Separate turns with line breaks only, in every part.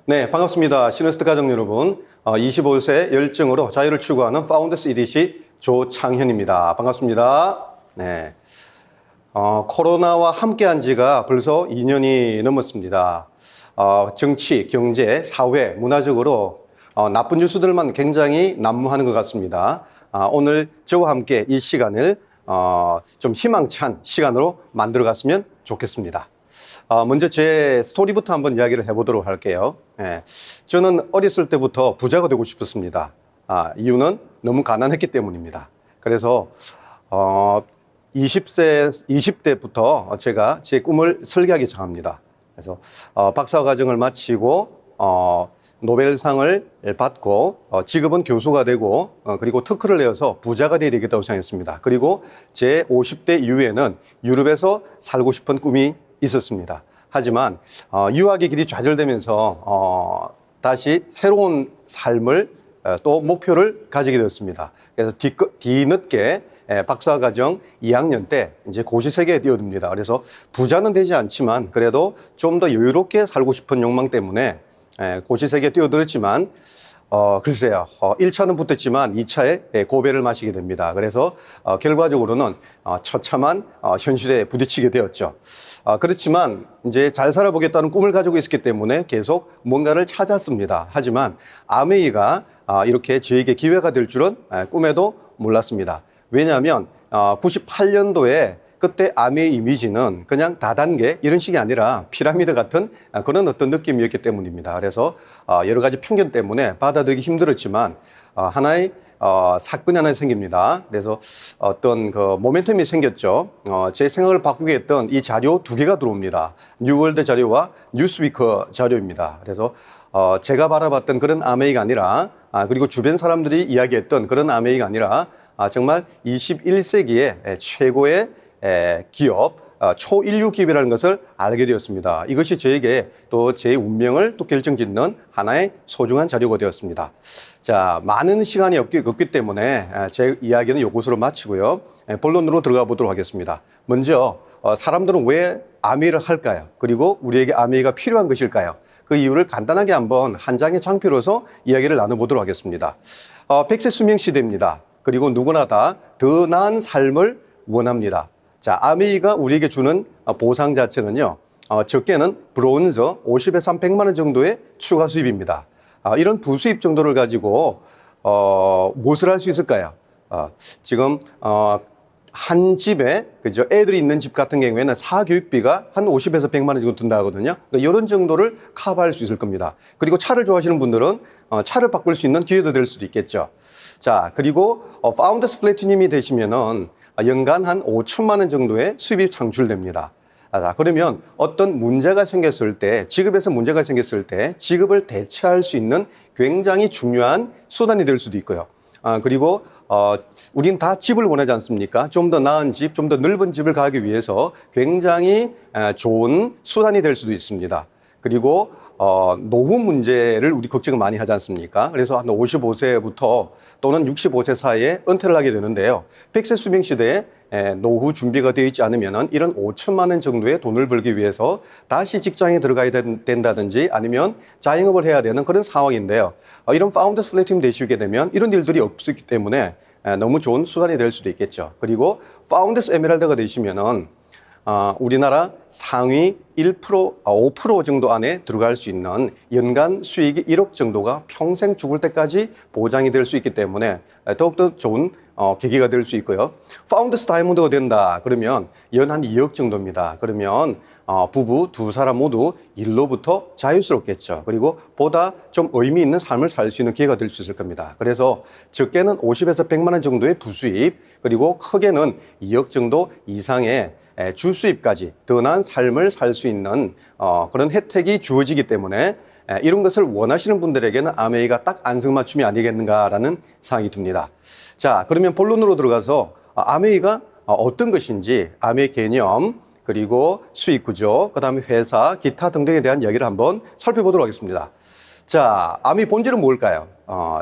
네, 반갑습니다. 시너스트 가족 여러분. 25세 열정으로 자유를 추구하는 파운더스 EDC 조창현입니다. 반갑습니다. 네. 코로나와 함께한 지가 벌써 2년이 넘었습니다. 정치, 경제, 사회, 문화적으로 나쁜 뉴스들만 굉장히 난무하는 것 같습니다. 오늘 저와 함께 이 시간을 좀 희망찬 시간으로 만들어갔으면 좋겠습니다. 먼저 제 스토리부터 한번 이야기를 해보도록 할게요. 저는 어렸을 때부터 부자가 되고 싶었습니다. 이유는 너무 가난했기 때문입니다. 그래서 20대부터 제가 제 꿈을 설계하기 시작합니다. 그래서 박사과정을 마치고 노벨상을 받고 직업은 교수가 되고 그리고 특허를 내어서 부자가 되어야 되겠다고 생각했습니다. 그리고 제 50대 이후에는 유럽에서 살고 싶은 꿈이 있었습니다. 하지만 유학의 길이 좌절되면서 다시 새로운 삶을 또 목표를 가지게 되었습니다. 그래서 뒤늦게 박사과정 2학년 때 이제 고시세계에 뛰어듭니다. 그래서 부자는 되지 않지만 그래도 좀 더 여유롭게 살고 싶은 욕망 때문에 고시세계에 뛰어들었지만 글쎄요. 1차는 붙었지만 2차에 고배를 마시게 됩니다. 그래서 결과적으로는 처참한 현실에 부딪히게 되었죠. 그렇지만 이제 잘 살아보겠다는 꿈을 가지고 있었기 때문에 계속 뭔가를 찾았습니다. 하지만 아메이가 이렇게 저에게 기회가 될 줄은 꿈에도 몰랐습니다. 왜냐하면 98년도에 그때 아메이 이미지는 그냥 다단계 이런 식이 아니라 피라미드 같은 그런 어떤 느낌이었기 때문입니다. 그래서 여러 가지 편견 때문에 받아들이기 힘들었지만 하나의 사건이 하나 생깁니다. 그래서 어떤 그 모멘텀이 생겼죠. 제 생각을 바꾸게 했던 이 자료 두 개가 들어옵니다. 뉴월드 자료와 뉴스위크 자료입니다. 그래서 제가 바라봤던 그런 아메이가 아니라 그리고 주변 사람들이 이야기했던 그런 아메이가 아니라 정말 21세기의 최고의 기업, 초인류 기업이라는 것을 알게 되었습니다. 이것이 저에게 또 제 운명을 또 결정짓는 하나의 소중한 자료가 되었습니다. 자, 많은 시간이 없기 때문에 제 이야기는 이것으로 마치고요. 본론으로 들어가 보도록 하겠습니다. 먼저 사람들은 왜 아메이를 할까요? 그리고 우리에게 아메이가 필요한 것일까요? 그 이유를 간단하게 한번 한 장의 장표로서 이야기를 나눠보도록 하겠습니다. 100세 수명 시대입니다. 그리고 누구나 다 더 나은 삶을 원합니다. 자, 아메이가 우리에게 주는 보상 자체는요, 적게는 브론즈 50에서 300만 원 정도의 추가 수입입니다. 이런 부수입 정도를 가지고 무엇을 할 수 있을까요? 지금 한 집에 그죠, 애들이 있는 집 같은 경우에는 사교육비가 한 50에서 100만 원 정도 든다 하거든요. 그러니까 이런 정도를 커버할 수 있을 겁니다. 그리고 차를 좋아하시는 분들은 차를 바꿀 수 있는 기회도 될 수도 있겠죠. 자, 그리고 파운더스 플래티늄이 되시면은 연간 한 5천만 원 정도의 수입이 창출됩니다. 그러면 어떤 문제가 생겼을 때, 직업에서 문제가 생겼을 때 직업을 대체할 수 있는 굉장히 중요한 수단이 될 수도 있고요. 그리고 우린 다 집을 원하지 않습니까? 좀 더 나은 집, 좀 더 넓은 집을 가기 위해서 굉장히 좋은 수단이 될 수도 있습니다. 그리고 노후 문제를 우리 걱정을 많이 하지 않습니까? 그래서 한 55세부터 또는 65세 사이에 은퇴를 하게 되는데요. 100세 수명 시대에 노후 준비가 되어 있지 않으면 이런 5천만 원 정도의 돈을 벌기 위해서 다시 직장에 들어가야 된다든지 아니면 자영업을 해야 되는 그런 상황인데요. 이런 파운더스 플래티늄 되시게 되면 이런 일들이 없기 때문에 너무 좋은 수단이 될 수도 있겠죠. 그리고 파운더스 에메랄드가 되시면은 우리나라 상위 1%, 5% 정도 안에 들어갈 수 있는 연간 수익이 1억 정도가 평생 죽을 때까지 보장이 될 수 있기 때문에 더욱더 좋은 계기가 될 수 있고요. 파운더스 다이아몬드가 된다 그러면 연 한 2억 정도입니다. 그러면 부부 두 사람 모두 일로부터 자유스럽겠죠. 그리고 보다 좀 의미 있는 삶을 살 수 있는 기회가 될 수 있을 겁니다. 그래서 적게는 50에서 100만 원 정도의 부수입, 그리고 크게는 2억 정도 이상의 주수입까지 더 나은 삶을 살 수 있는 그런 혜택이 주어지기 때문에 이런 것을 원하시는 분들에게는 아메이가 딱 안성맞춤이 아니겠는가라는 생각이 듭니다. 자, 그러면 본론으로 들어가서 아메이가 어떤 것인지, 아메이 개념, 그리고 수익 구조, 그 다음에 회사, 기타 등등에 대한 이야기를 한번 살펴보도록 하겠습니다. 자, 아메이 본질은 뭘까요?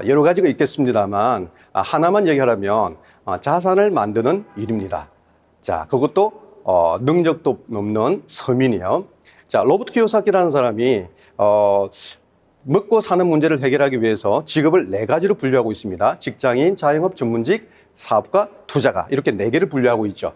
여러 가지가 있겠습니다만 하나만 얘기하려면 자산을 만드는 일입니다. 자, 그것도 능력도 없는 서민이요. 자, 로버트 키요사키라는 사람이 먹고 사는 문제를 해결하기 위해서 직업을 네 가지로 분류하고 있습니다. 직장인, 자영업, 전문직, 사업가, 투자가 이렇게 네 개를 분류하고 있죠.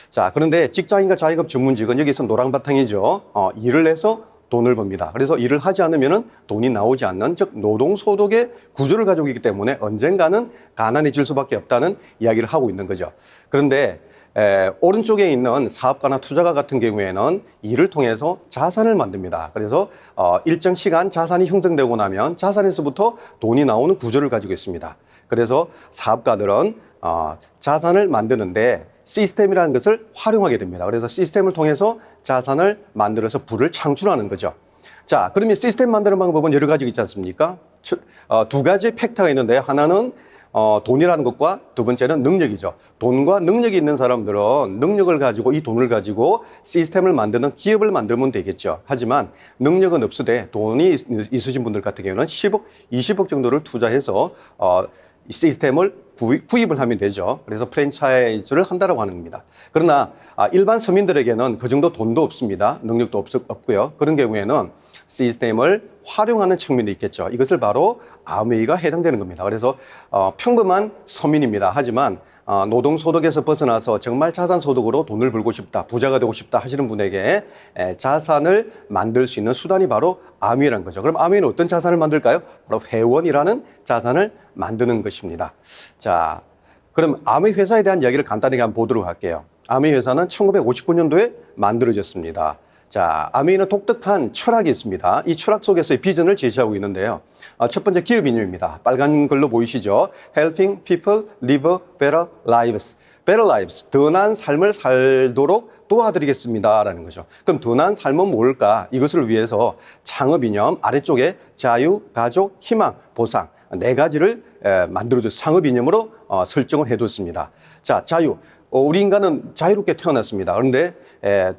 자, 그런데 직장인과 자영업, 전문직은 여기서 노랑바탕이죠. 일을 해서 돈을 법니다. 그래서 일을 하지 않으면 돈이 나오지 않는, 즉 노동소득의 구조를 가지고 있기 때문에 언젠가는 가난해질 수밖에 없다는 이야기를 하고 있는 거죠. 그런데 오른쪽에 있는 사업가나 투자가 같은 경우에는 일을 통해서 자산을 만듭니다. 그래서 일정 시간 자산이 형성되고 나면 자산에서부터 돈이 나오는 구조를 가지고 있습니다. 그래서 사업가들은 자산을 만드는데 시스템이라는 것을 활용하게 됩니다. 그래서 시스템을 통해서 자산을 만들어서 부를 창출하는 거죠. 자, 그러면 시스템 만드는 방법은 여러 가지가 있지 않습니까? 두 가지 팩터가 있는데 하나는 돈이라는 것과 두 번째는 능력이죠. 돈과 능력이 있는 사람들은 능력을 가지고 이 돈을 가지고 시스템을 만드는 기업을 만들면 되겠죠. 하지만 능력은 없으되 돈이 있으신 분들 같은 경우는 10억, 20억 정도를 투자해서 시스템을 구입을 하면 되죠. 그래서 프랜차이즈를 한다라고 하는 겁니다. 그러나 일반 서민들에게는 그 정도 돈도 없습니다. 능력도 없고요. 그런 경우에는 시스템을 활용하는 측면이 있겠죠. 이것을 바로 아메이가 해당되는 겁니다. 그래서 평범한 서민입니다. 하지만 노동소득에서 벗어나서 정말 자산소득으로 돈을 벌고 싶다, 부자가 되고 싶다 하시는 분에게 자산을 만들 수 있는 수단이 바로 아메이라는 거죠. 그럼 아메이는 어떤 자산을 만들까요? 바로 회원이라는 자산을 만드는 것입니다. 자, 그럼 아메이 회사에 대한 이야기를 간단하게 한번 보도록 할게요. 아메이 회사는 1959년도에 만들어졌습니다. 자, 아메이는 독특한 철학이 있습니다. 이 철학 속에서의 비전을 제시하고 있는데요. 첫 번째 기업 이념입니다. 빨간 글로 보이시죠? Helping people live better lives. Better lives. 더 나은 삶을 살도록 도와드리겠습니다. 라는 거죠. 그럼 더 나은 삶은 뭘까? 이것을 위해서 창업 이념 아래쪽에 자유, 가족, 희망, 보상 네 가지를 만들어줘서 창업 이념으로 설정을 해뒀습니다. 자, 자유. 우리 인간은 자유롭게 태어났습니다. 그런데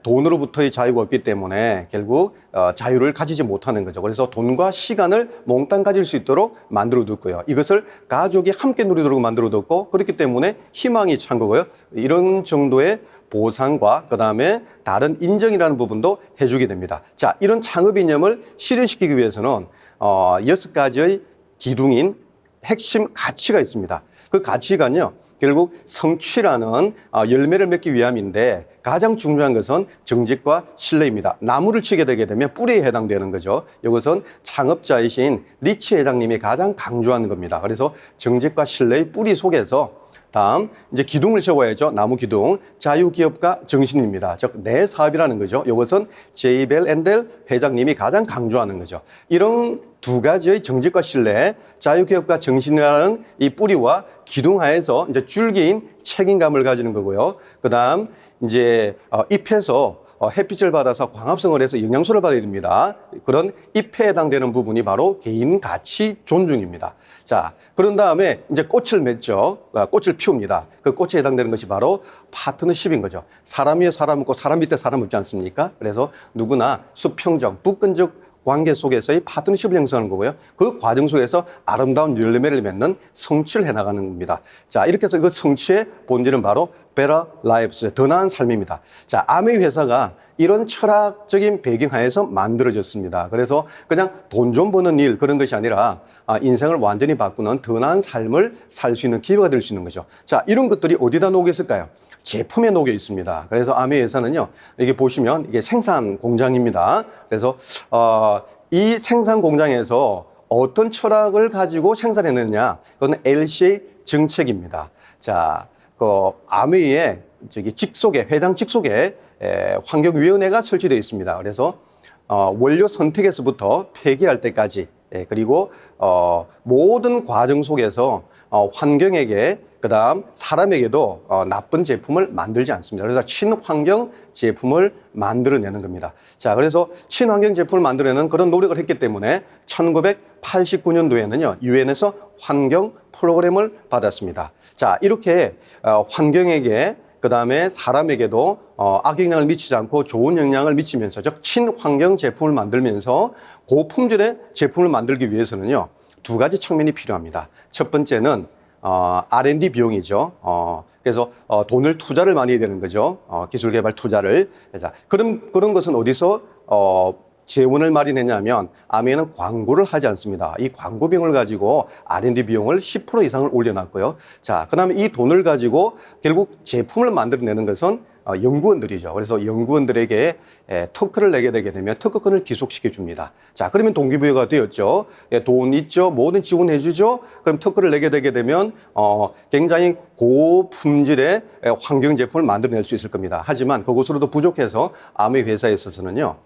돈으로부터의 자유가 없기 때문에 결국 자유를 가지지 못하는 거죠. 그래서 돈과 시간을 몽땅 가질 수 있도록 만들어뒀고요. 이것을 가족이 함께 누리도록 만들어뒀고 그렇기 때문에 희망이 찬 거고요. 이런 정도의 보상과 그다음에 다른 인정이라는 부분도 해주게 됩니다. 자, 이런 창업 이념을 실현시키기 위해서는 6가지의 기둥인 핵심 가치가 있습니다. 그 가치가요. 결국 성취라는 열매를 맺기 위함인데 가장 중요한 것은 정직과 신뢰입니다. 나무를 치게 되게 되면 뿌리에 해당되는 거죠. 이것은 창업자이신 리치 회장님이 가장 강조하는 겁니다. 그래서 정직과 신뢰의 뿌리 속에서 다음 이제 기둥을 세워야죠. 나무 기둥. 자유기업가 정신입니다. 즉 내 사업이라는 거죠. 이것은 제이벨 앤델 회장님이 가장 강조하는 거죠. 이런 두 가지의 정직과 신뢰, 자유기업가 정신이라는 이 뿌리와 기둥하에서 이제 줄기인 책임감을 가지는 거고요. 그다음 이제 잎에서 햇빛을 받아서 광합성을 해서 영양소를 받아야 됩니다. 그런 잎에 해당되는 부분이 바로 개인 가치 존중입니다. 자, 그런 다음에 이제 꽃을 맺죠. 꽃을 피웁니다. 그 꽃에 해당되는 것이 바로 파트너십인 거죠. 사람 위에 사람 없고 사람 밑에 사람 없지 않습니까? 그래서 누구나 수평적, 북근적 관계 속에서의 파트너십을 형성하는 거고요. 그 과정 속에서 아름다운 열매를 맺는 성취를 해나가는 겁니다. 자, 이렇게 해서 그 성취의 본질은 바로 Better Lives, 더 나은 삶입니다. 자, 아메이 회사가 이런 철학적인 배경하에서 만들어졌습니다. 그래서 그냥 돈 좀 버는 일 그런 것이 아니라 인생을 완전히 바꾸는 더 나은 삶을 살 수 있는 기회가 될 수 있는 거죠. 자, 이런 것들이 어디다 녹여 있을까요? 제품에 녹여 있습니다. 그래서 아메이 회사는요, 이게 보시면 이게 생산 공장입니다. 그래서 이 생산 공장에서 어떤 철학을 가지고 생산했느냐, 그건 LCA 정책입니다. 자, 그 아메이의 직속에 회장 직속에 환경위원회가 설치되어 있습니다. 그래서 원료 선택에서부터 폐기할 때까지 그리고 모든 과정 속에서 환경에게 그다음 사람에게도 나쁜 제품을 만들지 않습니다. 그래서 친환경 제품을 만들어내는 겁니다. 자, 그래서 친환경 제품을 만들어내는 그런 노력을 했기 때문에 1989년도에는요 유엔에서 환경 프로그램을 받았습니다. 자, 이렇게 환경에게 그다음에 사람에게도 악영향을 미치지 않고 좋은 영향을 미치면서 즉 친환경 제품을 만들면서 고품질의 제품을 만들기 위해서는요 두 가지 측면이 필요합니다. 첫 번째는 R&D 비용이죠. 그래서 돈을 투자를 많이 해야 되는 거죠. 기술 개발 투자를. 자, 그런 것은 어디서 재원을 마련했냐면 아메이는 광고를 하지 않습니다. 이 광고 비용을 가지고 R&D 비용을 10% 이상을 올려놨고요. 자, 그다음에 이 돈을 가지고 결국 제품을 만들어내는 것은 연구원들이죠. 그래서 연구원들에게 특허를 내게 되게 되면 특허권을 기속시켜 줍니다. 자, 그러면 동기부여가 되었죠. 돈 있죠. 뭐든 지원해 주죠. 그럼 특허를 내게 되게 되면 굉장히 고품질의 환경 제품을 만들어낼 수 있을 겁니다. 하지만 그것으로도 부족해서 아메이 회사에 있어서는요.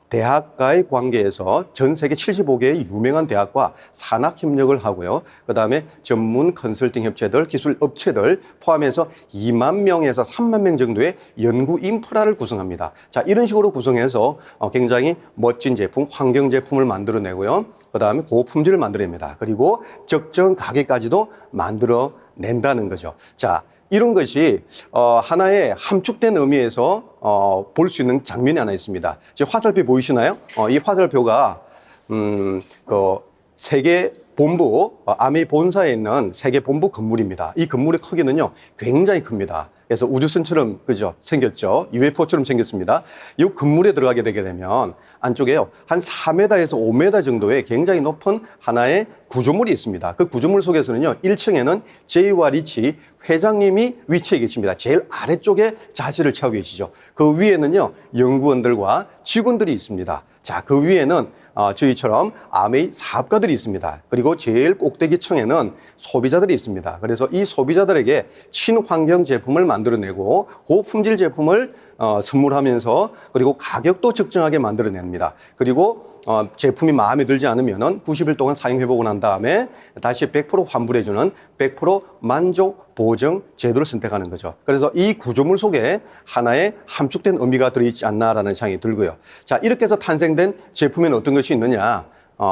대학과의 관계에서 전 세계 75개의 유명한 대학과 산학 협력을 하고요. 그다음에 전문 컨설팅 협체들, 기술 업체들 포함해서 2만 명에서 3만 명 정도의 연구 인프라를 구성합니다. 자, 이런 식으로 구성해서 굉장히 멋진 제품, 환경 제품을 만들어내고요. 그다음에 고품질을 만들어냅니다. 그리고 적정 가격까지도 만들어낸다는 거죠. 자, 이런 것이 하나의 함축된 의미에서 볼 수 있는 장면이 하나 있습니다. 지금 화살표 보이시나요? 이 화살표가 그 세계 본부 아메이 본사에 있는 세계 본부 건물입니다. 이 건물의 크기는요 굉장히 큽니다. 그래서 우주선처럼 그죠 생겼죠. UFO처럼 생겼습니다. 이 건물에 들어가게 되게 되면 안쪽에요 한 4m에서 5m 정도의 굉장히 높은 하나의 구조물이 있습니다. 그 구조물 속에서는요 1층에는 제이와 리치 회장님이 위치해 계십니다. 제일 아래쪽에 자세를 취하고 계시죠. 그 위에는요 연구원들과 직원들이 있습니다. 자, 그 위에는 저희처럼 아메이 사업가들이 있습니다. 그리고 제일 꼭대기 층에는 소비자들이 있습니다. 그래서 이 소비자들에게 친환경 제품을 만들어내고 고품질 제품을 선물하면서 그리고 가격도 적정하게 만들어냅니다. 그리고 제품이 마음에 들지 않으면은 90일 동안 사용해보고 난 다음에 다시 100% 환불해주는 100% 만족 보증 제도를 선택하는 거죠. 그래서 이 구조물 속에 하나의 함축된 의미가 들어있지 않나라는 생각이 들고요. 자, 이렇게 해서 탄생된 제품에는 어떤 것이 있느냐?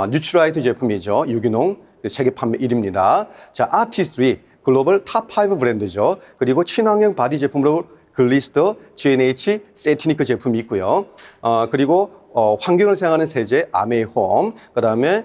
뉴트라이트 제품이죠. 유기농 세계 판매 1위입니다. 자, 아티스트리 글로벌 탑 5 브랜드죠. 그리고 친환경 바디 제품으로 글리스터, G&H, 세티니크 제품이 있고요. 그리고 환경을 생각하는 세제 아메이홈, 그 다음에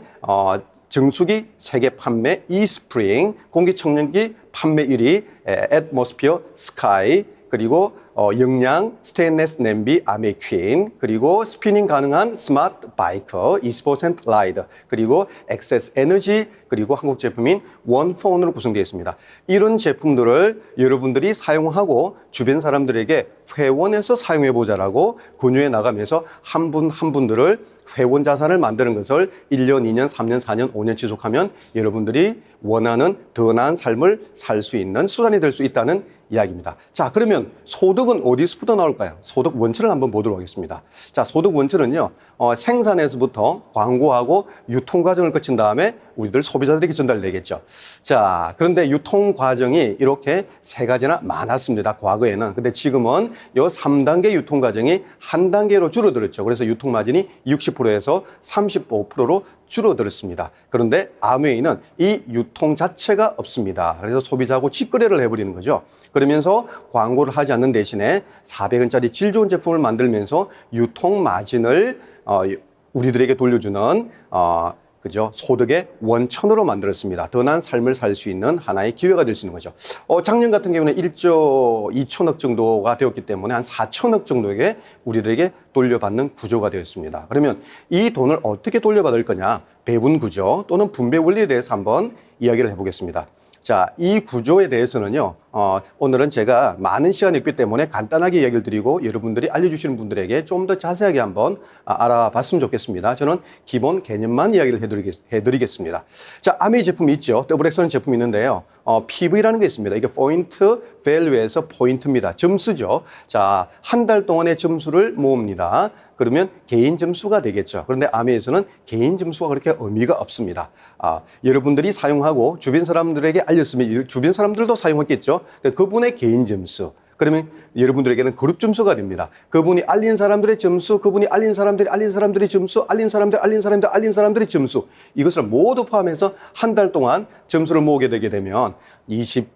정수기 세계 판매 이스프링, 공기청정기 판매 1위 애트모스피어 스카이, 그리고 영양 스테인레스 냄비 아메이퀸, 그리고 스피닝 가능한 스마트 바이크 20% 라이드, 그리고 액세스 에너지, 그리고 한국 제품인 원폰으로 구성되어 있습니다. 이런 제품들을 여러분들이 사용하고 주변 사람들에게 회원해서 사용해보자라고 권유해 나가면서 한 분 한 분들을 회원 자산을 만드는 것을 1년, 2년, 3년, 4년, 5년 지속하면 여러분들이 원하는 더 나은 삶을 살 수 있는 수단이 될 수 있다는 이야기입니다. 자, 그러면 소득은 어디서부터 나올까요? 소득 원천을 한번 보도록 하겠습니다. 자, 소득 원천은요, 생산에서부터 광고하고 유통 과정을 거친 다음에 우리들 소비자들에게 전달되겠죠. 자, 그런데 유통 과정이 이렇게 세 가지나 많았습니다. 과거에는. 근데 지금은 이 3단계 유통 과정이 한 단계로 줄어들었죠. 그래서 유통 마진이 60%에서 35%로 줄어들었습니다. 그런데 아메이는 이 유통 자체가 없습니다. 그래서 소비자하고 직거래를 해버리는 거죠. 그러면서 광고를 하지 않는 대신에 400원짜리 질 좋은 제품을 만들면서 유통 마진을 우리들에게 돌려주는 그죠? 소득의 원천으로 만들었습니다. 더 나은 삶을 살 수 있는 하나의 기회가 될 수 있는 거죠. 작년 같은 경우는 1조 2천억 정도가 되었기 때문에 한 4천억 정도에게 우리들에게 돌려받는 구조가 되었습니다. 그러면 이 돈을 어떻게 돌려받을 거냐? 배분 구조 또는 분배 원리에 대해서 한번 이야기를 해보겠습니다. 자, 이 구조에 대해서는요, 오늘은 제가 많은 시간이 있기 때문에 간단하게 이야기를 드리고 여러분들이 알려주시는 분들에게 좀 더 자세하게 한번 알아봤으면 좋겠습니다. 저는 기본 개념만 이야기를 해드리겠습니다. 자, 아메이 제품이 있죠. 더블엑스라는 제품이 있는데요. PV라는 게 있습니다. 이게 포인트 밸류에서 포인트입니다. 점수죠. 자, 한 달 동안의 점수를 모읍니다. 그러면 개인 점수가 되겠죠. 그런데 아메이에서는 개인 점수가 그렇게 의미가 없습니다. 여러분들이 사용하고 주변 사람들에게 알렸으면 주변 사람들도 사용했겠죠. 그분의 개인 점수. 그러면 여러분들에게는 그룹 점수가 됩니다. 그분이 알린 사람들의 점수, 그분이 알린 사람들의 점수, 알린 사람들의 점수. 이것을 모두 포함해서 한 달 동안 점수를 모으게 되게 되면 20,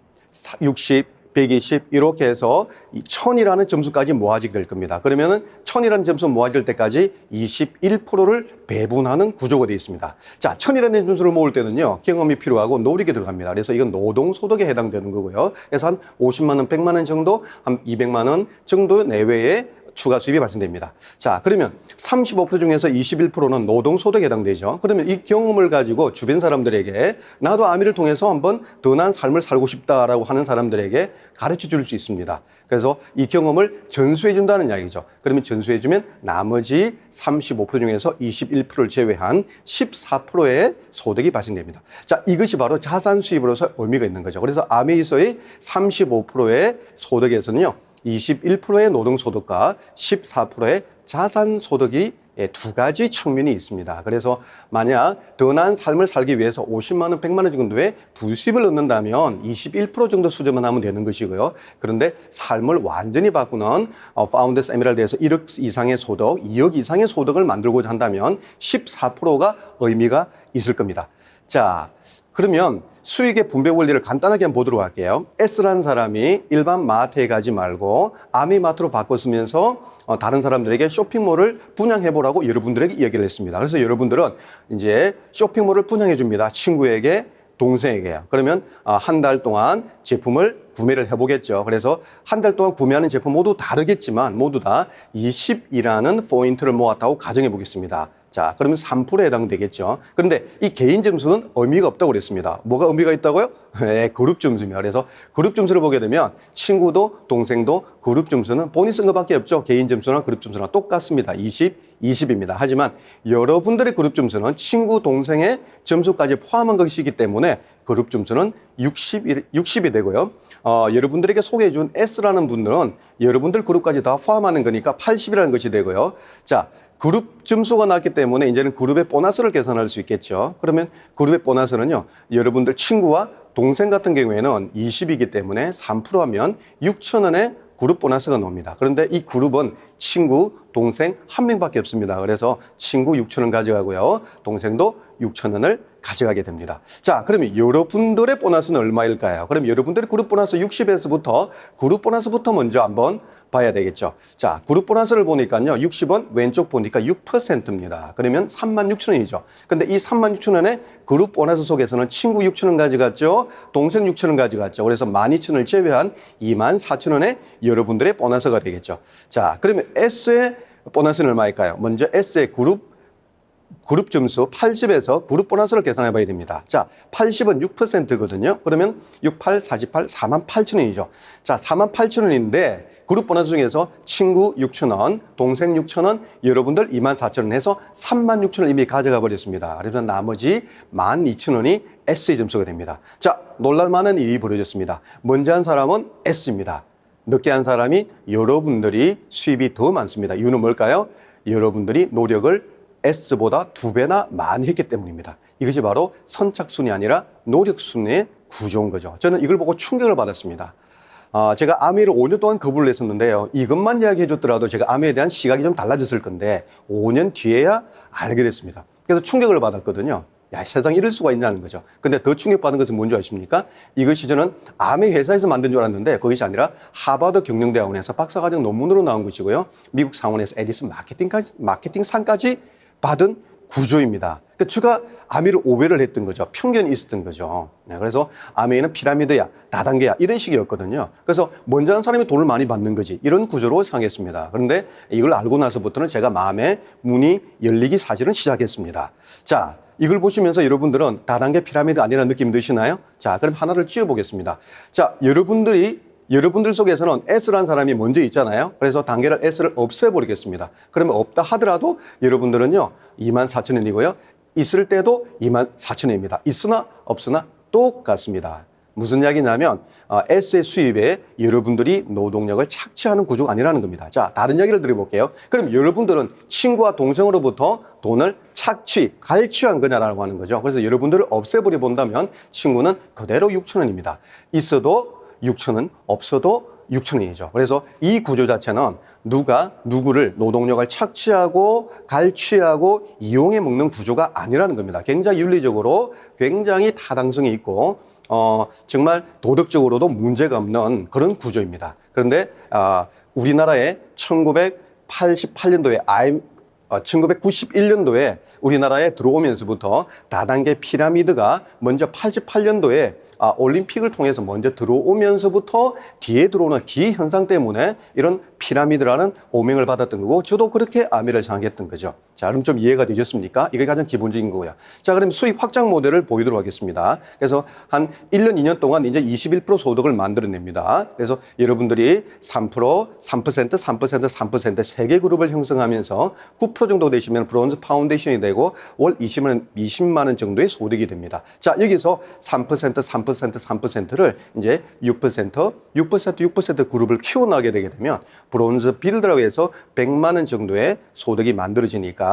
60, 120 이렇게 해서 1000이라는 점수까지 모아지게 될 겁니다. 그러면은 1000이라는 점수 모아질 때까지 21%를 배분하는 구조가 되어 있습니다. 자, 1000이라는 점수를 모을 때는요, 경험이 필요하고 노력이 들어갑니다. 그래서 이건 노동소득에 해당되는 거고요. 그래서 한 50만 원, 100만 원 정도, 한 200만 원 정도 내외의 추가 수입이 발생됩니다. 자, 그러면 35% 중에서 21%는 노동소득에 해당되죠. 그러면 이 경험을 가지고 주변 사람들에게 나도 아미를 통해서 한번 더 나은 삶을 살고 싶다라고 하는 사람들에게 가르쳐 줄 수 있습니다. 그래서 이 경험을 전수해 준다는 이야기죠. 그러면 전수해 주면 나머지 35% 중에서 21%를 제외한 14%의 소득이 발생됩니다. 자, 이것이 바로 자산 수입으로서 의미가 있는 거죠. 그래서 아메이서의 35%의 소득에서는요, 21%의 노동소득과 14%의 자산소득이 두 가지 측면이 있습니다. 그래서 만약 더 나은 삶을 살기 위해서 50만 원, 100만 원 정도의 부수입을 얻는다면 21% 정도 수준만 하면 되는 것이고요. 그런데 삶을 완전히 바꾸는 파운더스 에메랄드에서 1억 이상의 소득, 2억 이상의 소득을 만들고자 한다면 14%가 의미가 있을 겁니다. 자, 그러면 수익의 분배 원리를 간단하게 한번 보도록 할게요. S라는 사람이 일반 마트에 가지 말고 아미마트로 바꿨으면서 다른 사람들에게 쇼핑몰을 분양해보라고 여러분들에게 이야기를 했습니다. 그래서 여러분들은 이제 쇼핑몰을 분양해 줍니다. 친구에게, 동생에게요. 그러면 한 달 동안 제품을 구매를 해보겠죠. 그래서 한 달 동안 구매하는 제품 모두 다르겠지만 모두 다 20이라는 포인트를 모았다고 가정해 보겠습니다. 자, 그러면 3%에 해당되겠죠. 그런데 이 개인 점수는 의미가 없다고 그랬습니다. 뭐가 의미가 있다고요? 네, 그룹 점수입니다. 그래서 그룹 점수를 보게 되면 친구도 동생도 그룹 점수는 본인이 쓴 것밖에 없죠. 개인 점수나 그룹 점수나 똑같습니다. 20, 20입니다. 하지만 여러분들의 그룹 점수는 친구, 동생의 점수까지 포함한 것이기 때문에 그룹 점수는 60이 되고요. 여러분들에게 소개해준 S라는 분들은 여러분들 그룹까지 다 포함하는 거니까 80이라는 것이 되고요. 자, 그룹 점수가 나왔기 때문에 이제는 그룹의 보너스를 계산할 수 있겠죠. 그러면 그룹의 보너스는요, 여러분들 친구와 동생 같은 경우에는 20이기 때문에 3% 하면 6,000원의 그룹 보너스가 나옵니다. 그런데 이 그룹은 친구, 동생 한 명밖에 없습니다. 그래서 친구 6,000원 가져가고요. 동생도 6,000원을 가져가게 됩니다. 자, 그러면 여러분들의 보너스는 얼마일까요? 그럼 여러분들의 그룹 보너스 60에서부터 그룹 보너스부터 먼저 한번 봐야 되겠죠. 자, 그룹 보너스를 보니까요, 60원 왼쪽 보니까 6%입니다. 그러면 36,000원이죠. 근데 이 36,000원의 그룹 보너스 속에서는 친구 6,000원 가져갔죠. 동생 6,000원 가져갔죠. 그래서 12,000원을 제외한 24,000원의 여러분들의 보너스가 되겠죠. 자, 그러면 S의 보너스는 얼마일까요? 먼저 S의 그룹 점수 80에서 그룹 보너스를 계산해 봐야 됩니다. 자, 80은 6%거든요. 그러면 68, 48, 48,000원이죠. 자, 48,000원인데 그룹 보너스 중에서 친구 6,000원, 동생 6,000원, 여러분들 24,000원 해서 36,000원 이미 가져가 버렸습니다. 그래서 나머지 12,000원이 S의 점수가 됩니다. 자, 놀랄만한 일이 벌어졌습니다. 먼저 한 사람은 S입니다. 늦게 한 사람이 여러분들이 수입이 더 많습니다. 이유는 뭘까요? 여러분들이 노력을 S보다 2배나 많이 했기 때문입니다. 이것이 바로 선착순이 아니라 노력순의 구조인 거죠. 저는 이걸 보고 충격을 받았습니다. 제가 아미를 5년 동안 거부를 했었는데요. 이것만 이야기해 줬더라도 제가 아미에 대한 시각이 좀 달라졌을 건데 5년 뒤에야 알게 됐습니다. 그래서 충격을 받았거든요. 야, 세상에 이럴 수가 있냐는 거죠. 근데 더 충격받은 것은 뭔지 아십니까? 이것이 저는 아미 회사에서 만든 줄 알았는데 그것이 아니라 하버드 경영대학원에서 박사과정 논문으로 나온 것이고요. 미국 상원에서 에디슨 마케팅상까지 받은 구조입니다. 그러니까 제가 아미를 오해를 했던 거죠. 편견이 있었던 거죠. 네, 그래서 아미는 피라미드야, 다단계야 이런 식이었거든요. 그래서 먼저 한 사람이 돈을 많이 받는 거지 이런 구조로 상했습니다. 그런데 이걸 알고 나서부터는 제가 마음의 문이 열리기 사실은 시작했습니다. 자, 이걸 보시면서 여러분들은 다단계 피라미드 아니라는 느낌 드시나요? 자, 그럼 하나를 지어보겠습니다. 자, 여러분들 속에서는 S라는 사람이 먼저 있잖아요. 그래서 단계를 S를 없애버리겠습니다. 그러면 없다 하더라도 여러분들은요, 24,000원이고요. 있을 때도 24,000원입니다. 있으나 없으나 똑같습니다. 무슨 이야기냐면 S의 수입에 여러분들이 노동력을 착취하는 구조가 아니라는 겁니다. 자, 다른 이야기를 드려볼게요. 그럼 여러분들은 친구와 동생으로부터 돈을 갈취한 거냐라고 하는 거죠. 그래서 여러분들을 없애버려 본다면 친구는 그대로 6,000원입니다. 있어도 6,000원, 없어도 6,000원이죠. 그래서 이 구조 자체는 누가 누구를 노동력을 착취하고 갈취하고 이용해 먹는 구조가 아니라는 겁니다. 굉장히 윤리적으로 굉장히 타당성이 있고 정말 도덕적으로도 문제가 없는 그런 구조입니다. 그런데 우리나라의 1988년도에 1991년도에 우리나라에 들어오면서부터 다단계 피라미드가 먼저 88년도에 올림픽을 통해서 먼저 들어오면서부터 뒤에 들어오는 기현상 때문에 이런 피라미드라는 오명을 받았던 거고 저도 그렇게 아미를 생각했던 거죠. 자, 그럼 좀 이해가 되셨습니까? 이게 가장 기본적인 거고요. 자, 그럼 수익 확장 모델을 보이도록 하겠습니다. 그래서 한 1년, 2년 동안 이제 21% 소득을 만들어냅니다. 그래서 여러분들이 3%, 3%, 3%, 3% 세 개 그룹을 형성하면서 9% 정도 되시면 브론즈 파운데이션이 되고 월 20만 원 정도의 소득이 됩니다. 자, 여기서 3%, 3%, 3%를 이제 6%, 6% 그룹을 키워나가게 되게 되면 브론즈 빌더라고 해서 100만 원 정도의 소득이 만들어지니까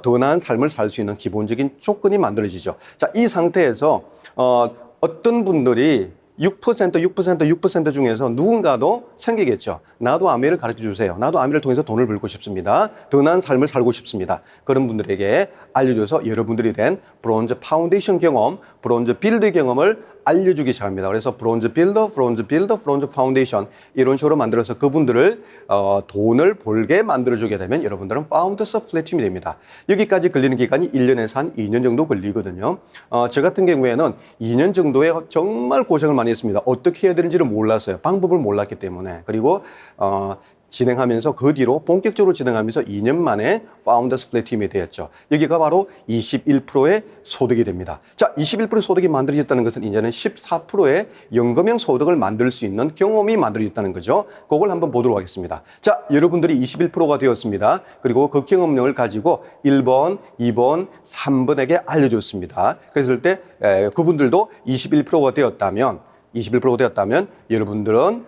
더 나은 삶을 살 수 있는 기본적인 조건이 만들어지죠. 자, 이 상태에서 어떤 분들이 6% 중에서 누군가도 생기겠죠. 나도 아미를 가르쳐 주세요. 나도 아미를 통해서 돈을 벌고 싶습니다. 더 나은 삶을 살고 싶습니다. 그런 분들에게 알려줘서 여러분들이 된 브론즈 파운데이션 경험, 브론즈 빌드 경험을 알려주기 시작합니다. 그래서 브론즈 빌더, 브론즈 빌더, 브론즈 파운데이션 이런 식으로 만들어서 그분들을 돈을 벌게 만들어주게 되면 여러분들은 파운더스 플래티움이 됩니다. 여기까지 걸리는 기간이 1년에서 한 2년 정도 걸리거든요. 저 같은 경우에는 2년 정도에 정말 고생을 많이 했습니다. 어떻게 해야 되는지를 몰랐어요. 방법을 몰랐기 때문에. 그리고 진행하면서 그 뒤로 본격적으로 진행하면서 2년 만에 파운더스 플래티움이 되었죠. 여기가 바로 21%의 소득이 됩니다. 자, 21%의 소득이 만들어졌다는 것은 이제는 14%의 연금형 소득을 만들 수 있는 경험이 만들어졌다는 거죠. 그걸 한번 보도록 하겠습니다. 자, 여러분들이 21%가 되었습니다. 그리고 그 경험력을 가지고 1번, 2번, 3번에게 알려줬습니다. 그랬을 때 그분들도 21%가 되었다면 여러분들은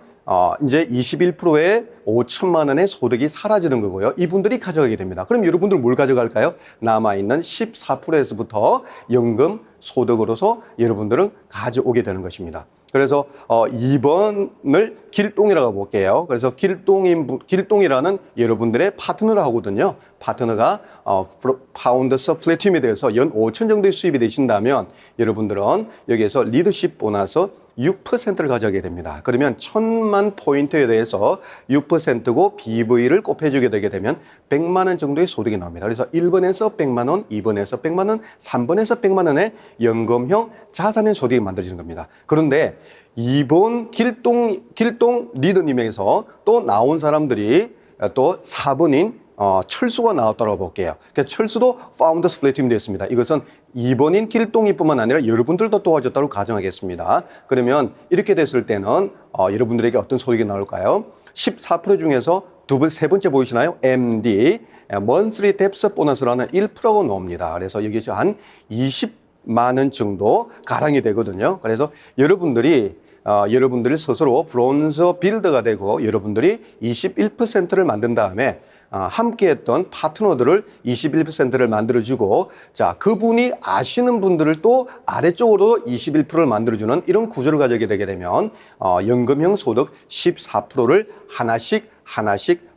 이제 21%의 5천만 원의 소득이 사라지는 거고요. 이분들이 가져가게 됩니다. 그럼 여러분들 뭘 가져갈까요? 남아있는 14%에서부터 연금 소득으로서 여러분들은 가져오게 되는 것입니다. 그래서 2번을 길동이라고 볼게요. 그래서 길동이라는 여러분들의 파트너를 하거든요. 파트너가 파운더스 플래티움에 대해서 연 5천 정도의 수입이 되신다면 여러분들은 여기에서 리더십 보너스 6%를 가져가게 됩니다. 그러면 1,000만 포인트에 대해서 6%고 BV를 곱해주게 되게 되면 100만 원 정도의 소득이 나옵니다. 그래서 1번에서 100만 원, 2번에서 100만 원, 3번에서 100만 원의 연금형 자산의 소득이 만들어지는 겁니다. 그런데 2번 길동 리더님에게서 또 나온 사람들이 또 4번인 철수가 나왔다고 볼게요. 그러니까 철수도 파운더스 플래티움이 되었습니다. 이것은 2번인 길동이뿐만 아니라 여러분들도 도와줬다고 가정하겠습니다. 그러면 이렇게 됐을 때는 여러분들에게 어떤 소득이 나올까요? 14% 중에서 세 번째 보이시나요? MD, Monthly Debt 보너스라는 1%가 나옵니다. 그래서 여기서 한 20만 원 정도 가량이 되거든요. 그래서 여러분들이 스스로 브론즈 빌더가 되고 여러분들이 21%를 만든 다음에 함께 했던 파트너들을 21%를 만들어주고 자, 그분이 아시는 분들을 또 아래쪽으로 21%를 만들어주는 이런 구조를 가지게 되게 되면 연금형 소득 14%를 하나씩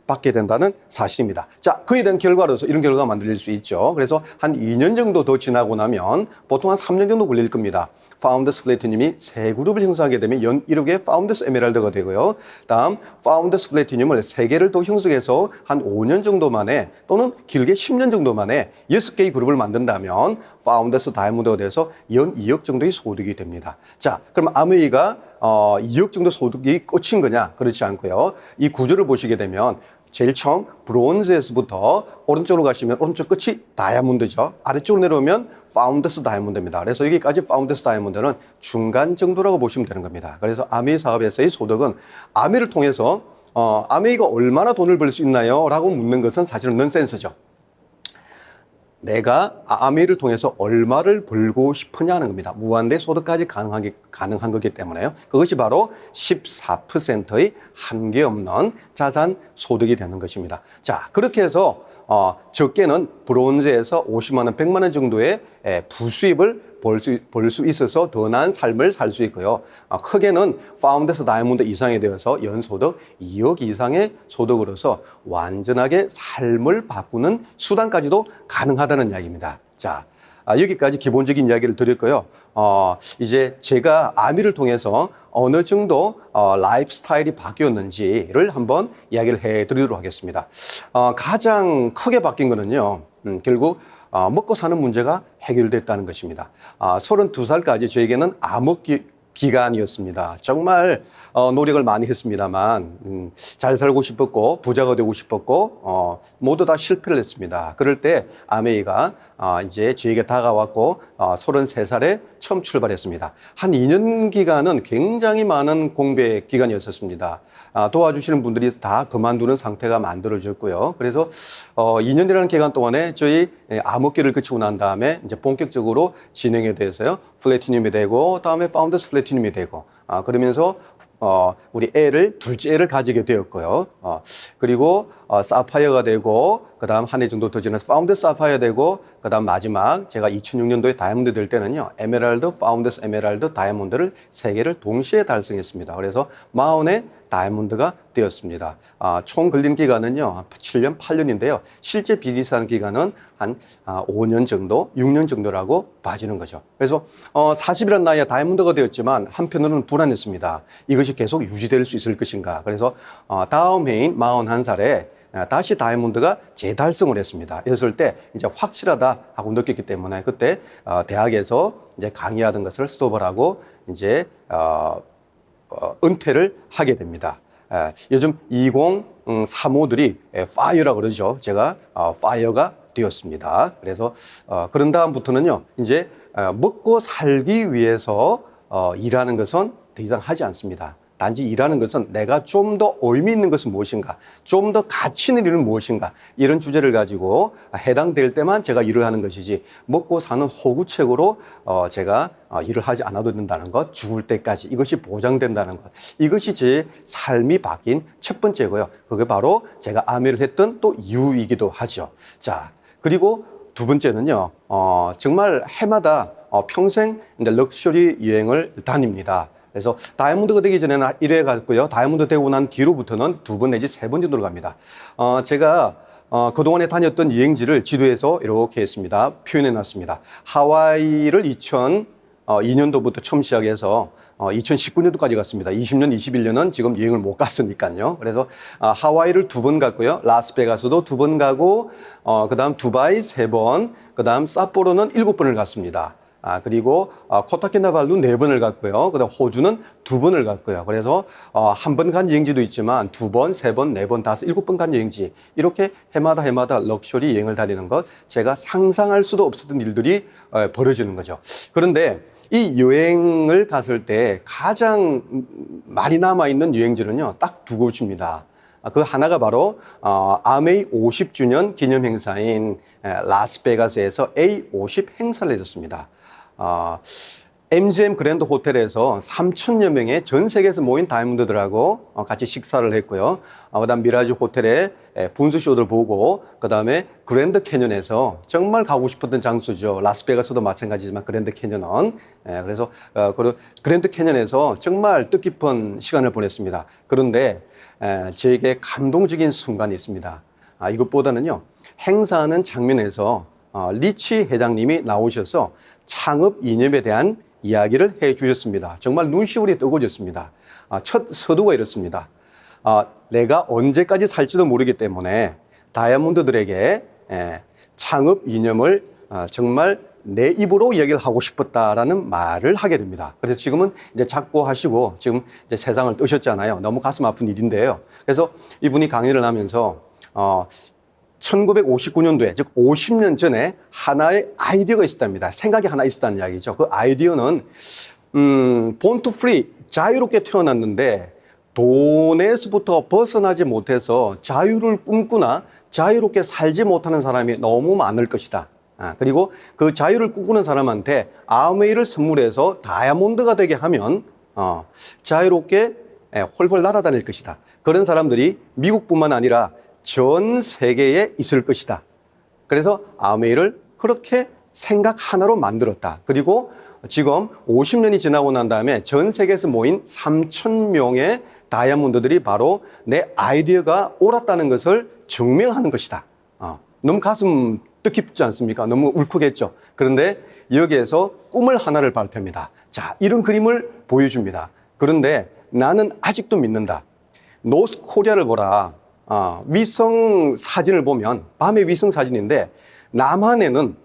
받게 된다는 사실입니다. 자, 그에 대한 결과로서 이런 결과가 만들어질 수 있죠. 그래서 한 2년 정도 더 지나고 나면 보통 한 3년 정도 걸릴 겁니다. 파운더스 플래티늄이 세 그룹을 형성하게 되면 연 1억의 파운더스 에메랄드가 되고요. 다음 파운더스 플래티늄을 3개를 더 형성해서 한 5년 정도 만에 또는 길게 10년 정도 만에 6개의 그룹을 만든다면 파운더스 다이아몬드가 돼서 연 2억 정도의 소득이 됩니다. 자, 그럼 아메이가 2억 정도 소득이 끝인 거냐? 그렇지 않고요. 이 구조를 보시게 되면 제일 처음 브론즈에서부터 오른쪽으로 가시면 오른쪽 끝이 다이아몬드죠. 아래쪽으로 내려오면 파운더스 다이아몬드입니다. 그래서 여기까지 파운더스 다이아몬드는 중간 정도라고 보시면 되는 겁니다. 그래서 아메이 사업에서의 소득은 아메이를 통해서 아메이가 얼마나 돈을 벌 수 있나요? 라고 묻는 것은 사실은 넌센스죠. 내가 아메이를 통해서 얼마를 벌고 싶으냐 하는 겁니다. 무한대 소득까지 가능한 거기 때문에요. 그것이 바로 14%의 한계 없는 자산 소득이 되는 것입니다. 자, 그렇게 해서 적게는 브론즈에서 50만 원, 100만 원 정도의 부수입을 벌 수 있어서 더 나은 삶을 살 수 있고요. 크게는 파운더스 다이아몬드 이상이 되어서 연소득 2억 이상의 소득으로서 완전하게 삶을 바꾸는 수단까지도 가능하다는 이야기입니다. 자, 여기까지 기본적인 이야기를 드렸고요. 이제 제가 아미를 통해서 어느 정도 라이프 스타일이 바뀌었는지를 한번 이야기를 해드리도록 하겠습니다. 가장 크게 바뀐 거는요, 결국 먹고 사는 문제가 해결됐다는 것입니다. 32살까지 저에게는 기간이었습니다. 정말 노력을 많이 했습니다만 잘 살고 싶었고 부자가 되고 싶었고 모두 다 실패를 했습니다. 그럴 때 아메이가 이제 저에게 다가왔고 33살에 처음 출발했습니다. 한 2년 기간은 굉장히 많은 공백 기간이었었습니다. 도와주시는 분들이 다 그만두는 상태가 만들어졌고요. 그래서 2년이라는 기간 동안에 저희 암흑기를 거치고 난 다음에 이제 본격적으로 진행에 대해서요. 플래티늄이 되고 다음에 파운더스 플래티늄이 되고 그러면서 우리 둘째 애를 가지게 되었고요. 그리고 사파이어가 되고 그다음 한 해 정도 더 지나서 파운드 사파이어 되고 그다음 마지막 제가 2006년도에 다이아몬드 될 때는요. 에메랄드, 파운드스 에메랄드, 다이아몬드를 3개를 동시에 달성했습니다. 그래서 40의 다이아몬드가 되었습니다. 총 걸린 기간은요. 7년, 8년인데요. 실제 비리산 기간은 한 5년 정도, 6년 정도라고 봐지는 거죠. 그래서 40이라는 나이에 다이아몬드가 되었지만 한편으로는 불안했습니다. 이것이 계속 유지될 수 있을 것인가. 그래서 다음 해인 41살에 다시 다이아몬드가 재달성을 했습니다. 이랬을 때 이제 확실하다 하고 느꼈기 때문에 그때 대학에서 이제 강의하던 것을 스톱을 하고 이제 은퇴를 하게 됩니다. 요즘 2035들이 파이어라고 그러죠. 제가 파이어가 되었습니다. 그래서 그런 다음부터는요. 이제 먹고 살기 위해서 일하는 것은 더 이상 하지 않습니다. 단지 일하는 것은 내가 좀 더 의미 있는 것은 무엇인가, 좀 더 가치 있는 일은 무엇인가, 이런 주제를 가지고 해당될 때만 제가 일을 하는 것이지 먹고 사는 호구책으로 제가 일을 하지 않아도 된다는 것, 죽을 때까지 이것이 보장된다는 것, 이것이 제 삶이 바뀐 첫 번째고요. 그게 바로 제가 아메를 했던 또 이유이기도 하죠. 자, 그리고 두 번째는요, 정말 해마다 평생 럭셔리 여행을 다닙니다. 그래서 다이아몬드가 되기 전에는 1회 갔고요. 다이아몬드 되고 난 뒤로부터는 2번 내지 3번 정도를 갑니다. 제가 그동안에 다녔던 여행지를 지도에서 이렇게 했습니다. 표현해 놨습니다. 하와이를 2002년도부터 처음 시작해서 2019년도까지 갔습니다. 20년, 21년은 지금 여행을 못 갔으니까요. 그래서 하와이를 2번 갔고요. 라스베가스도 2번 가고 그 다음 두바이 3번, 그 다음 삿포로는 7번을 갔습니다. 그리고 코타키나발루 4번을 갔고요. 그다음 호주는 2번을 갔고요. 그래서 한 번 간 여행지도 있지만 2번, 3번, 4번, 5, 7번 간 여행지, 이렇게 해마다 럭셔리 여행을 다니는 것, 제가 상상할 수도 없었던 일들이 벌어지는 거죠. 그런데 이 여행을 갔을 때 가장 많이 남아있는 여행지는요, 딱 2곳입니다. 그 하나가 바로 아메이 50주년 기념 행사인 라스베가스에서 A50 행사를 해줬습니다. MGM 그랜드 호텔에서 3,000여 명의 전 세계에서 모인 다이아몬드들하고 같이 식사를 했고요. 그다음 미라지 호텔에 분수쇼를 보고, 그다음에 그랜드 캐년에서 정말 가고 싶었던 장소죠. 라스베가스도 마찬가지지만 그랜드 캐년은. 그래서 그랜드 캐년에서 정말 뜻깊은 시간을 보냈습니다. 그런데 저에게 감동적인 순간이 있습니다. 이것보다는요, 행사하는 장면에서 리치 회장님이 나오셔서 창업 이념에 대한 이야기를 해 주셨습니다. 정말 눈시울이 뜨거워졌습니다. 첫 서두가 이렇습니다. 내가 언제까지 살지도 모르기 때문에 다이아몬드들에게 창업 이념을 정말 내 입으로 이야기를 하고 싶었다라는 말을 하게 됩니다. 그래서 지금은 이제 작고하시고 지금 이제 세상을 뜨셨잖아요. 너무 가슴 아픈 일인데요. 그래서 이분이 강의를 하면서 1959년도에, 즉 50년 전에 하나의 아이디어가 있었답니다. 생각이 하나 있었다는 이야기죠. 그 아이디어는 born to free, 자유롭게 태어났는데 돈에서부터 벗어나지 못해서 자유를 꿈꾸나 자유롭게 살지 못하는 사람이 너무 많을 것이다. 그리고 그 자유를 꿈꾸는 사람한테 아메이를 선물해서 다이아몬드가 되게 하면 자유롭게 홀홀 날아다닐 것이다. 그런 사람들이 미국뿐만 아니라 전 세계에 있을 것이다. 그래서 아메이를 그렇게 생각 하나로 만들었다. 그리고 지금 50년이 지나고 난 다음에 전 세계에서 모인 3,000명의 다이아몬드들이 바로 내 아이디어가 옳았다는 것을 증명하는 것이다. 너무 가슴 뜻깊지 않습니까? 너무 울컥했죠. 그런데 여기에서 꿈을 하나를 발표합니다. 자, 이런 그림을 보여줍니다. 그런데 나는 아직도 믿는다. 노스 코리아를 보라. 위성 사진을 보면, 밤의 위성 사진인데, 남한에는,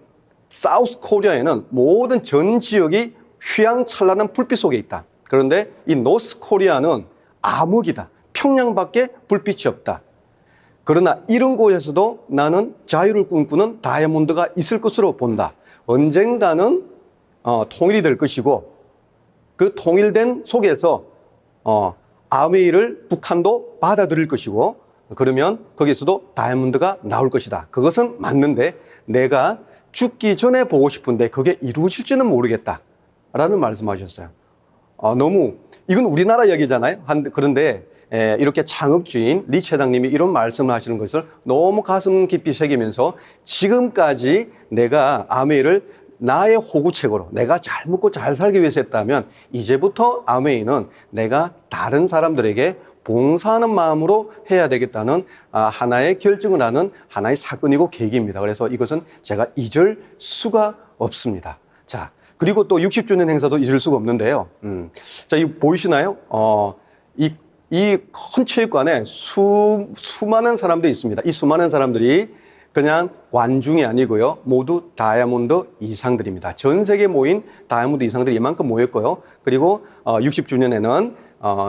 사우스 코리아에는 모든 전 지역이 휘황찬란한 불빛 속에 있다. 그런데 이 노스 코리아는 암흑이다. 평양밖에 불빛이 없다. 그러나 이런 곳에서도 나는 자유를 꿈꾸는 다이아몬드가 있을 것으로 본다. 언젠가는 통일이 될 것이고 그 통일된 속에서 아웨이를 북한도 받아들일 것이고 그러면 거기서도 다이아몬드가 나올 것이다. 그것은 맞는데 내가 죽기 전에 보고 싶은데 그게 이루어질지는 모르겠다 라는 말씀하셨어요. 너무 이건 우리나라 얘기잖아요. 그런데 이렇게 창업주인 리 차장님이 이런 말씀을 하시는 것을 너무 가슴 깊이 새기면서 지금까지 내가 아메이를 나의 호구책으로 내가 잘 먹고 잘 살기 위해서 했다면 이제부터 아메이는 내가 다른 사람들에게 봉사하는 마음으로 해야 되겠다는 하나의 결정을 하는 하나의 사건이고 계기입니다. 그래서 이것은 제가 잊을 수가 없습니다. 자, 그리고 또 60주년 행사도 잊을 수가 없는데요. 자, 이 보이시나요? 이 큰 체육관에 수많은 사람들이 있습니다. 이 수많은 사람들이 그냥 관중이 아니고요. 모두 다이아몬드 이상들입니다. 전 세계에 모인 다이아몬드 이상들이 이만큼 모였고요. 그리고 60주년에는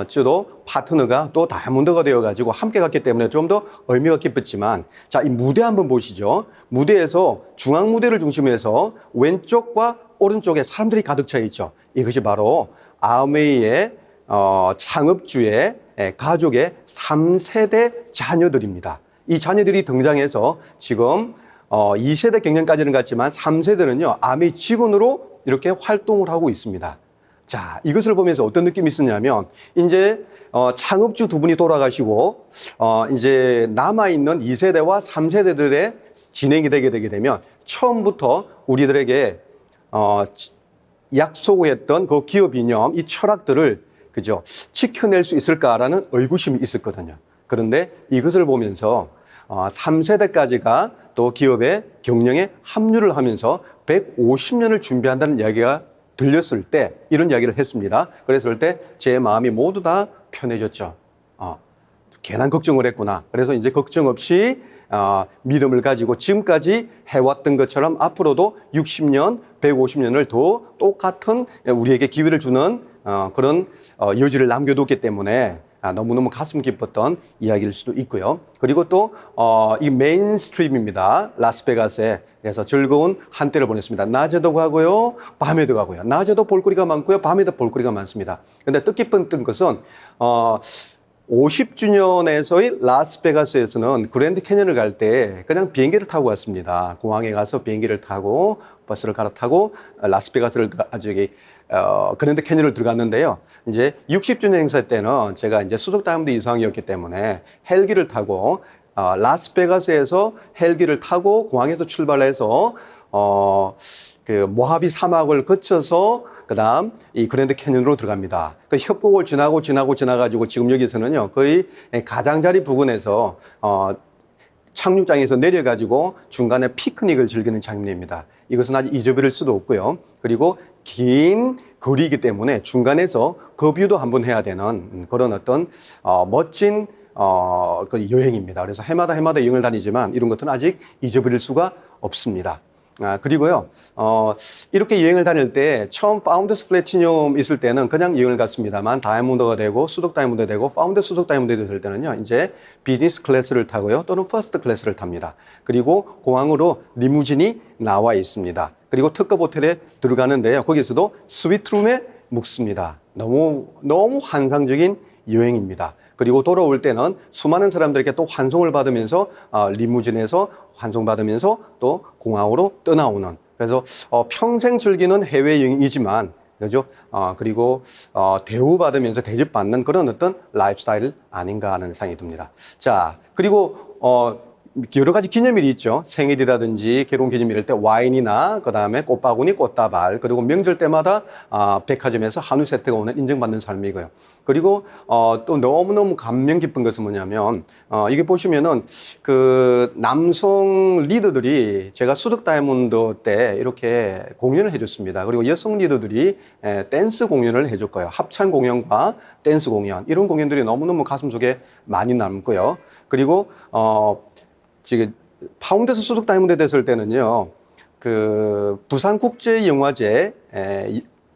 저도 파트너가 또 다이아몬드가 되어가지고 함께 갔기 때문에 좀 더 의미가 깊었지만 자, 이 무대 한번 보시죠. 무대에서 중앙 무대를 중심으로 해서 왼쪽과 오른쪽에 사람들이 가득 차 있죠. 이것이 바로 아메이의 창업주의 가족의 3세대 자녀들입니다. 이 자녀들이 등장해서 지금 2세대 경영까지는 갔지만 3세대는요 아메이 직원으로 이렇게 활동을 하고 있습니다. 자, 이것을 보면서 어떤 느낌이 있었냐면 이제 창업주 두 분이 돌아가시고 이제 남아있는 2세대와 3세대들의 진행이 되게 되면 처음부터 우리들에게 약속했던 그 기업 이념, 이 철학들을 그죠 지켜낼 수 있을까라는 의구심이 있었거든요. 그런데 이것을 보면서 3세대까지가 또 기업의 경영에 합류를 하면서 150년을 준비한다는 이야기가 들렸을 때 이런 이야기를 했습니다. 그랬을 때 제 마음이 모두 다 편해졌죠. 괜한 걱정을 했구나. 그래서 이제 걱정 없이 믿음을 가지고 지금까지 해왔던 것처럼 앞으로도 60년, 150년을 더 똑같은 우리에게 기회를 주는 그런 여지를 남겨뒀기 때문에 너무너무 가슴 깊었던 이야기일 수도 있고요. 그리고 또 이 메인스트림입니다. 라스베가스에. 그래서 즐거운 한때를 보냈습니다. 낮에도 가고요, 밤에도 가고요. 낮에도 볼거리가 많고요, 밤에도 볼거리가 많습니다. 근데 뜻깊은 것은 50주년에서의 라스베가스에서는 그랜드 캐니언을 갈 때 그냥 비행기를 타고 갔습니다. 공항에 가서 비행기를 타고 버스를 갈아타고 라스베가스를 그랜드 캐니언을 들어갔는데요. 이제 60주년 행사 때는 제가 이제 수석 다이아몬드 이상이었기 때문에 헬기를 타고 라스베가스에서 헬기를 타고 공항에서 출발해서 그 모하비 사막을 거쳐서 그다음 이 그랜드 캐니언으로 들어갑니다. 그 협곡을 지나가지고 지금 여기서는요 거의 가장자리 부근에서 착륙장에서 내려가지고 중간에 피크닉을 즐기는 장면입니다. 이것은 아직 잊어버릴 수도 없고요. 그리고 긴 거리이기 때문에 중간에서 그 뷰도 한번 해야 되는 그런 어떤 멋진 그 여행입니다. 그래서 해마다 여행을 다니지만 이런 것들은 아직 잊어버릴 수가 없습니다. 그리고요, 이렇게 여행을 다닐 때 처음 파운더스 플래티늄 있을 때는 그냥 여행을 갔습니다만 다이아몬드가 되고 수석 다이아몬드가 되고 파운더 수석 다이아몬드가 됐을 때는요, 이제 비즈니스 클래스를 타고요, 또는 퍼스트 클래스를 탑니다. 그리고 공항으로 리무진이 나와 있습니다. 그리고 특급 호텔에 들어가는데요, 거기서도 스위트룸에 묵습니다. 너무 환상적인 여행입니다. 그리고 돌아올 때는 수많은 사람들에게 또 환송을 받으면서 리무진에서 환송받으면서 또 공항으로 떠나오는, 그래서 평생 즐기는 해외여행이지만 그죠? 그리고 대우받으면서 대접받는 그런 어떤 라이프스타일 아닌가 하는 생각이 듭니다. 자, 그리고 여러 가지 기념일이 있죠. 생일이라든지 결혼 기념일일 때 와인이나 그다음에 꽃바구니, 꽃다발, 그리고 명절 때마다 백화점에서 한우 세트가 오는 인정받는 삶이고요. 그리고 또 너무너무 감명 깊은 것은 뭐냐면 이게 보시면은 그 남성 리더들이 제가 수덕 다이아몬드 때 이렇게 공연을 해줬습니다. 그리고 여성 리더들이 댄스 공연을 해줬고요. 합창 공연과 댄스 공연, 이런 공연들이 너무너무 가슴속에 많이 남고요. 그리고 지금 파운데스 수석 다이아몬드 됐을 때는요, 그 부산국제영화제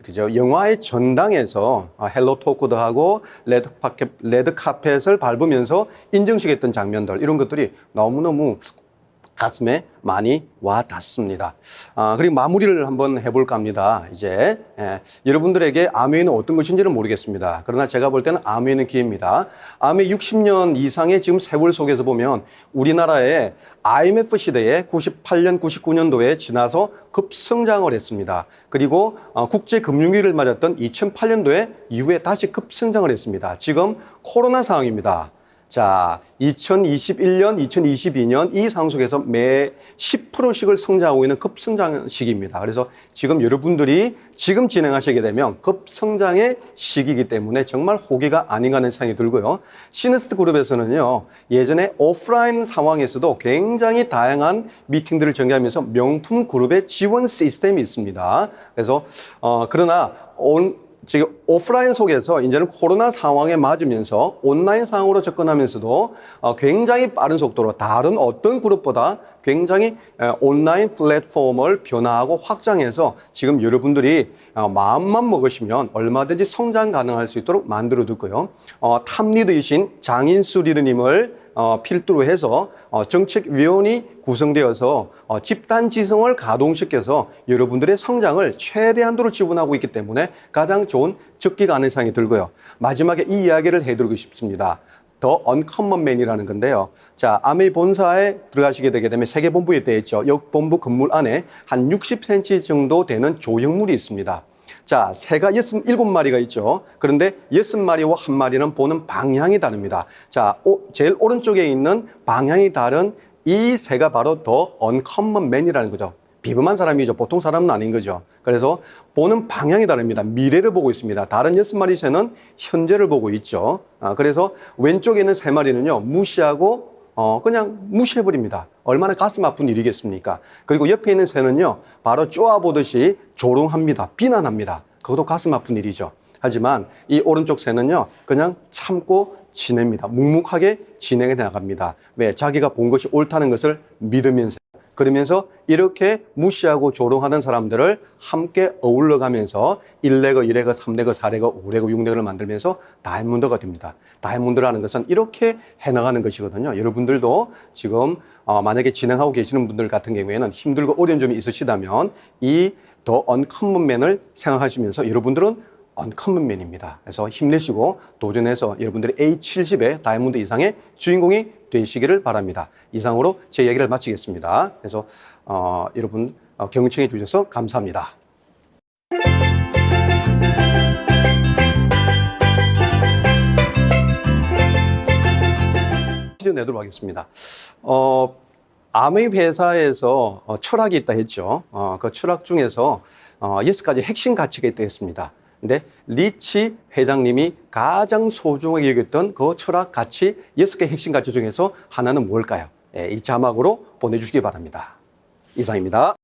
그죠? 영화의 전당에서 헬로 토크도 하고 레드 카펫을 밟으면서 인증식했던 장면들, 이런 것들이 너무너무 가슴에 많이 와 닿습니다. 그리고 마무리를 한번 해볼까 합니다. 이제 여러분들에게 아메이는 어떤 것인지는 모르겠습니다. 그러나 제가 볼 때는 아메이는 기회입니다. 아메이 60년 이상의 지금 세월 속에서 보면 우리나라의 IMF 시대에 98년, 99년도에 지나서 급성장을 했습니다. 그리고 국제금융위기를 맞았던 2008년도에 이후에 다시 급성장을 했습니다. 지금 코로나 상황입니다. 자, 2021년, 2022년 이 상황 속에서 매 10%씩을 성장하고 있는 급성장 시기입니다. 그래서 지금 여러분들이 지금 진행하시게 되면 급성장의 시기이기 때문에 정말 호기가 아닌가 하는 생각이 들고요. 시너스트 그룹에서는요, 예전에 오프라인 상황에서도 굉장히 다양한 미팅들을 전개하면서 명품 그룹의 지원 시스템이 있습니다. 그래서 그러나 지금 오프라인 속에서 이제는 코로나 상황에 맞으면서 온라인 상황으로 접근하면서도 굉장히 빠른 속도로 다른 어떤 그룹보다 굉장히 온라인 플랫폼을 변화하고 확장해서 지금 여러분들이 마음만 먹으시면 얼마든지 성장 가능할 수 있도록 만들어 두고요. 탑리더이신 장인수 리더님을 필두로 해서 정책위원이 구성되어서 집단 지성을 가동시켜서 여러분들의 성장을 최대한도로 지원하고 있기 때문에 가장 좋은 적기가 아닌 생각이 들고요. 마지막에 이 이야기를 해드리고 싶습니다. 더 언커먼 맨이라는 건데요. 자, 아메이 본사에 들어가시게 되게 되면 세계본부에 되어 있죠. 이 본부 건물 안에 한 60cm 정도 되는 조형물이 있습니다. 자, 새가 7마리가 있죠. 그런데 6마리와 1마리는 보는 방향이 다릅니다. 자, 제일 오른쪽에 있는 방향이 다른 이 새가 바로 더 언커먼 맨이라는 거죠. 비범한 사람이죠. 보통 사람은 아닌 거죠. 그래서 보는 방향이 다릅니다. 미래를 보고 있습니다. 다른 6마리 새는 현재를 보고 있죠. 그래서 왼쪽에 있는 3마리는요, 무시하고 그냥 무시해버립니다. 얼마나 가슴 아픈 일이겠습니까? 그리고 옆에 있는 새는요, 바로 쪼아보듯이 조롱합니다. 비난합니다. 그것도 가슴 아픈 일이죠. 하지만 이 오른쪽 새는요, 그냥 참고 지냅니다. 묵묵하게 진행해 나갑니다. 왜? 자기가 본 것이 옳다는 것을 믿으면서. 그러면서 이렇게 무시하고 조롱하는 사람들을 함께 어울러 가면서 1레거, 2레거, 3레거, 4레거, 5레거, 6레거를 만들면서 다이아몬드가 됩니다. 다이아몬드라는 것은 이렇게 해나가는 것이거든요. 여러분들도 지금 만약에 진행하고 계시는 분들 같은 경우에는 힘들고 어려운 점이 있으시다면 이 더 언커먼맨을 생각하시면서 여러분들은 언커먼맨입니다. 그래서 힘내시고 도전해서 여러분들이 A70의 다이아몬드 이상의 주인공이 되시기를 바랍니다. 이상으로 제 얘기를 마치겠습니다. 그래서 여러분 경청해 주셔서 감사합니다. 퀴즈 내도록 하겠습니다. 아메이 회사에서 철학이 있다 했죠. 그 철학 중에서 6가지 핵심 가치가 있다 했습니다. 근데 리치 회장님이 가장 소중하게 여겼던 그 철학 가치 6개 핵심 가치 중에서 하나는 뭘까요? 이 자막으로 보내주시기 바랍니다. 이상입니다.